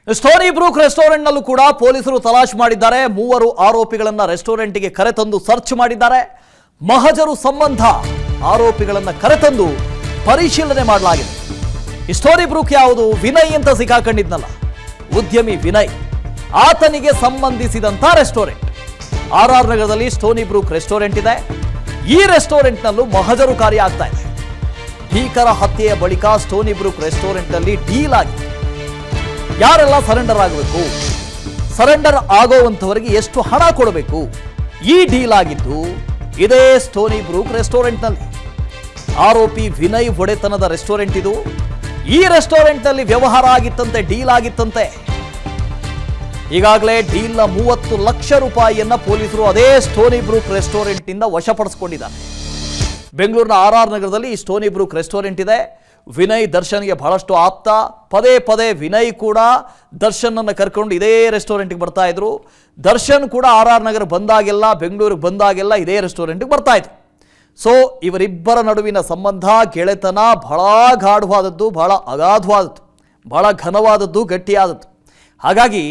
Stony Brooke restaurant ನಲ್ಲೂ ಕೂಡ ಪೊಲೀಸರು ತಲಾಶ್ ಮಾಡಿದ್ದಾರೆ. ಮೂವರು ಆರೋಪಿಗಳನ್ನ ರೆಸ್ಟೋರೆಂಟ್ಗೆ ಕರೆತಂದು ಸರ್ಚ್ ಮಾಡಿದ್ದಾರೆ. ಮಹಜರು ಸಂಬಂಧ ಆರೋಪಿಗಳನ್ನ ಕರೆತಂದು ಪರಿಶೀಲನೆ ಮಾಡಲಾಗಿದೆ. ಸ್ಟೋನಿ ಬ್ರೂಕ್ ಯಾವುದು? ವಿನಯ್ ಅಂತ ಸಿಕ್ಕಾಕೊಂಡಿದ್ನಲ್ಲ, ಉದ್ಯಮಿ ವಿನಯ್, ಆತನಿಗೆ ಸಂಬಂಧಿಸಿದಂತ ರೆಸ್ಟೋರೆಂಟ್ ಆರ್ ನಗರದಲ್ಲಿ ಸ್ಟೋನಿ ಬ್ರೂಕ್ ರೆಸ್ಟೋರೆಂಟ್ ಇದೆ. ಈ ರೆಸ್ಟೋರೆಂಟ್ ನಲ್ಲೂ ಮಹಜರು ಕಾರ್ಯ ಆಗ್ತಾ ಇದೆ. ಭೀಕರ ಹತ್ಯೆಯ ಬಳಿಕ ಸ್ಟೋನಿ ಬ್ರೂಕ್ ರೆಸ್ಟೋರೆಂಟ್ ನಲ್ಲಿ ಡೀಲ್ ಆಗಿದೆ. ಯಾರೆಲ್ಲ ಸರೆಂಡರ್ ಆಗಬೇಕು, ಸರೆಂಡರ್ ಆಗೋವಂಥವರಿಗೆ ಎಷ್ಟು ಹಣ ಕೊಡಬೇಕು, ಈ ಡೀಲ್ ಆಗಿದ್ದು ಇದೇ ಸ್ಟೋನಿ ಬ್ರೂಕ್ ರೆಸ್ಟೋರೆಂಟ್ ನಲ್ಲಿ. ಆರೋಪಿ ವಿನಯ್ ಒಡೆತನದ ರೆಸ್ಟೋರೆಂಟ್ ಇದು. ಈ ರೆಸ್ಟೋರೆಂಟ್ ನಲ್ಲಿ ವ್ಯವಹಾರ ಆಗಿತ್ತಂತೆ, ಡೀಲ್ ಆಗಿತ್ತಂತೆ. ಈಗಾಗಲೇ ಡೀಲ್ನ 30 ಲಕ್ಷ ರೂಪಾಯಿಯನ್ನ ಪೊಲೀಸರು ಅದೇ ಸ್ಟೋನಿ ಬ್ರೂಕ್ ರೆಸ್ಟೋರೆಂಟ್ ನಿಂದ ವಶಪಡಿಸಿಕೊಂಡಿದ್ದಾರೆ. ಬೆಂಗಳೂರಿನ ಆರ್ ನಗರದಲ್ಲಿ ಈ ಸ್ಟೋನಿ ಬ್ರೂಕ್ ರೆಸ್ಟೋರೆಂಟ್ ಇದೆ. ವಿನಯ್ ದರ್ಶನ್ಗೆ ಬಹಳಷ್ಟು ಆಪ್ತ. ಪದೇ ಪದೇ ವಿನಯ್ ಕೂಡ ದರ್ಶನ್ ಅನ್ನು ಕರ್ಕೊಂಡು ಇದೇ ರೆಸ್ಟೋರೆಂಟ್ಗೆ ಬರ್ತಾ ಇದ್ರು. ದರ್ಶನ್ ಕೂಡ ಆರ್ ನಗರ ಬಂದಾಗೆಲ್ಲ, ಬೆಂಗಳೂರಿಗೆ ಬಂದಾಗೆಲ್ಲ ಇದೇ ರೆಸ್ಟೋರೆಂಟ್ಗೆ ಬರ್ತಾ ಇದ್ರು. ಸೊ ಇವರಿಬ್ಬರ ನಡುವಿನ ಸಂಬಂಧ, ಗೆಳೆತನ ಬಹಳ ಗಾಢವಾದದ್ದು, ಬಹಳ ಅಗಾಧವಾದದ್ದು, ಬಹಳ ಘನವಾದದ್ದು, ಗಟ್ಟಿಯಾದದ್ದು. ಹಾಗಾಗಿ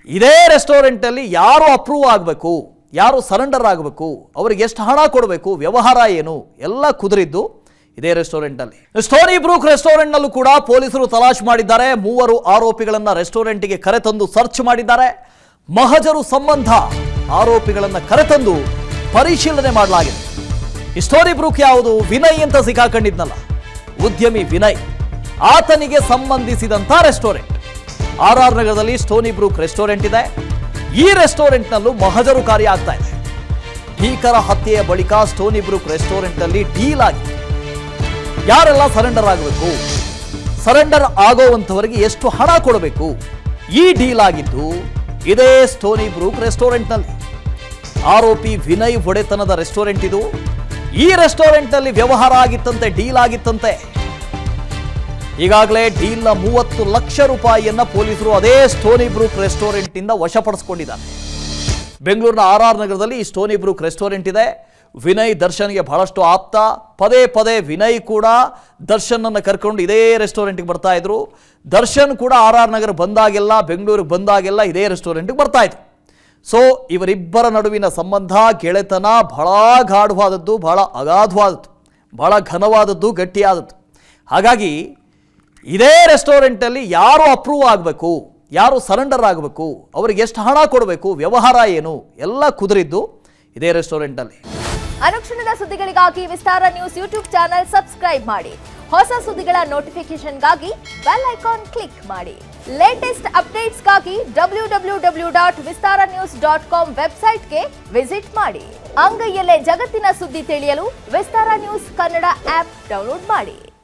ಇದೇ ರೆಸ್ಟೋರೆಂಟಲ್ಲಿ ಯಾರು ಅಪ್ರೂವ್ ಆಗಬೇಕು, ಯಾರು ಸರೆಂಡರ್ ಆಗಬೇಕು, ಅವರಿಗೆ ಎಷ್ಟು ಹಣ ಕೊಡಬೇಕು, ವ್ಯವಹಾರ ಏನು, ಎಲ್ಲ ಕುದುರಿದ್ದು ಇದೇ ರೆಸ್ಟೋರೆಂಟ್ನಲ್ಲಿ. ಸ್ಟೋನಿ ಬ್ರೂಕ್ ರೆಸ್ಟೋರೆಂಟ್ ನಲ್ಲೂ ಕೂಡ ಪೊಲೀಸರು ತಲಾಶ್ ಮಾಡಿದ್ದಾರೆ. ಮೂವರು ಆರೋಪಿಗಳನ್ನ ರೆಸ್ಟೋರೆಂಟ್ಗೆ ಕರೆತಂದು ಸರ್ಚ್ ಮಾಡಿದ್ದಾರೆ. ಮಹಜರು ಸಂಬಂಧ ಆರೋಪಿಗಳನ್ನ ಕರೆತಂದು ಪರಿಶೀಲನೆ ಮಾಡಲಾಗಿದೆ. ಸ್ಟೋನಿ ಬ್ರೂಕ್ ಯಾವುದು? ವಿನಯ್ ಅಂತ ಸಿಕ್ಕಾಕೊಂಡಿದ್ನಲ್ಲ, ಉದ್ಯಮಿ ವಿನಯ್, ಆತನಿಗೆ ಸಂಬಂಧಿಸಿದಂತ ರೆಸ್ಟೋರೆಂಟ್ ಆರ್ ನಗರದಲ್ಲಿ ಸ್ಟೋನಿ ಬ್ರೂಕ್ ರೆಸ್ಟೋರೆಂಟ್ ಇದೆ. ಈ ರೆಸ್ಟೋರೆಂಟ್ ನಲ್ಲೂ ಮಹಜರು ಕಾರ್ಯ ಆಗ್ತಾ ಇದೆ. ಭೀಕರ ಹತ್ಯೆಯ ಬಳಿಕ ಸ್ಟೋನಿ ಬ್ರೂಕ್ ರೆಸ್ಟೋರೆಂಟ್ ನಲ್ಲಿ ಡೀಲ್ ಆಗಿದೆ. ಯಾರೆಲ್ಲ ಸರೆಂಡರ್ ಆಗಬೇಕು, ಸರೆಂಡರ್ ಆಗೋವಂಥವರಿಗೆ ಎಷ್ಟು ಹಣ ಕೊಡಬೇಕು, ಈ ಡೀಲ್ ಆಗಿದ್ದು ಇದೇ ಸ್ಟೋನಿ ಬ್ರೂಕ್ ರೆಸ್ಟೋರೆಂಟ್ ನಲ್ಲಿ. ಆರೋಪಿ ವಿನಯ್ ಒಡೆತನದ ರೆಸ್ಟೋರೆಂಟ್ ಇದು. ಈ ರೆಸ್ಟೋರೆಂಟ್ ನಲ್ಲಿ ವ್ಯವಹಾರ ಆಗಿತ್ತಂತೆ, ಡೀಲ್ ಆಗಿತ್ತಂತೆ. ಈಗಾಗಲೇ ಡೀಲ್ನ 30 ಲಕ್ಷ ರೂಪಾಯಿಯನ್ನ ಪೊಲೀಸರು ಅದೇ ಸ್ಟೋನಿ ಬ್ರೂಕ್ ರೆಸ್ಟೋರೆಂಟ್ ನಿಂದ ವಶಪಡಿಸಿಕೊಂಡಿದ್ದಾರೆ. ಬೆಂಗಳೂರಿನ ಆರ್ ನಗರದಲ್ಲಿ ಈ ಸ್ಟೋನಿ ಬ್ರೂಕ್ ರೆಸ್ಟೋರೆಂಟ್ ಇದೆ. ವಿನಯ್ ದರ್ಶನ್ಗೆ ಬಹಳಷ್ಟು ಆಪ್ತ. ಪದೇ ಪದೇ ವಿನಯ್ ಕೂಡ ದರ್ಶನ್ ಅನ್ನು ಕರ್ಕೊಂಡು ಇದೇ ರೆಸ್ಟೋರೆಂಟ್ಗೆ ಬರ್ತಾ ಇದ್ರು. ದರ್ಶನ್ ಕೂಡ ಆರ್ ನಗರ ಬಂದಾಗೆಲ್ಲ, ಬೆಂಗಳೂರಿಗೆ ಬಂದಾಗೆಲ್ಲ ಇದೇ ರೆಸ್ಟೋರೆಂಟ್ಗೆ ಬರ್ತಾ ಇದ್ರು. ಸೊ ಇವರಿಬ್ಬರ ನಡುವಿನ ಸಂಬಂಧ, ಗೆಳೆತನ ಬಹಳ ಗಾಢವಾದದ್ದು, ಬಹಳ ಅಗಾಧವಾದದ್ದು, ಬಹಳ ಘನವಾದದ್ದು, ಗಟ್ಟಿಯಾದದ್ದು. ಹಾಗಾಗಿ ಇದೇ ರೆಸ್ಟೋರೆಂಟಲ್ಲಿ ಯಾರು ಅಪ್ರೂವ್ ಆಗಬೇಕು, ಯಾರು ಸರೆಂಡರ್ ಆಗಬೇಕು, ಅವರಿಗೆ ಎಷ್ಟು ಹಣ ಕೊಡಬೇಕು, ವ್ಯವಹಾರ ಏನು, ಎಲ್ಲ ಕುದುರಿದ್ದು ಇದೇ ರೆಸ್ಟೋರೆಂಟ್ನಲ್ಲಿ. ಅನುಕ್ಷಣದ ಸುದ್ದಿಗಳಿಗಾಗಿ ವಿಸ್ತಾರ ನ್ಯೂಸ್ ಯೂಟ್ಯೂಬ್ ಚಾನೆಲ್ ಸಬ್ಸ್ಕ್ರೈಬ್ ಮಾಡಿ. ಹೊಸ ಸುದ್ದಿಗಳ ನೋಟಿಫಿಕೇಶನ್ಗಾಗಿ ಬೆಲ್ ಐಕಾನ್ ಕ್ಲಿಕ್ ಮಾಡಿ. ಲೇಟೆಸ್ಟ್ ಅಪ್ಡೇಟ್ಸ್ಗಾಗಿ www.vistaranews.com ವೆಬ್ಸೈಟ್ಗೆ ವಿಸಿಟ್ ಮಾಡಿ. ಅಂಗೈಯಲ್ಲೇ ಜಗತ್ತಿನ ಸುದ್ದಿ ತಿಳಿಯಲು ವಿಸ್ತಾರ ನ್ಯೂಸ್ ಕನ್ನಡ ಆಪ್ ಡೌನ್ಲೋಡ್ ಮಾಡಿ.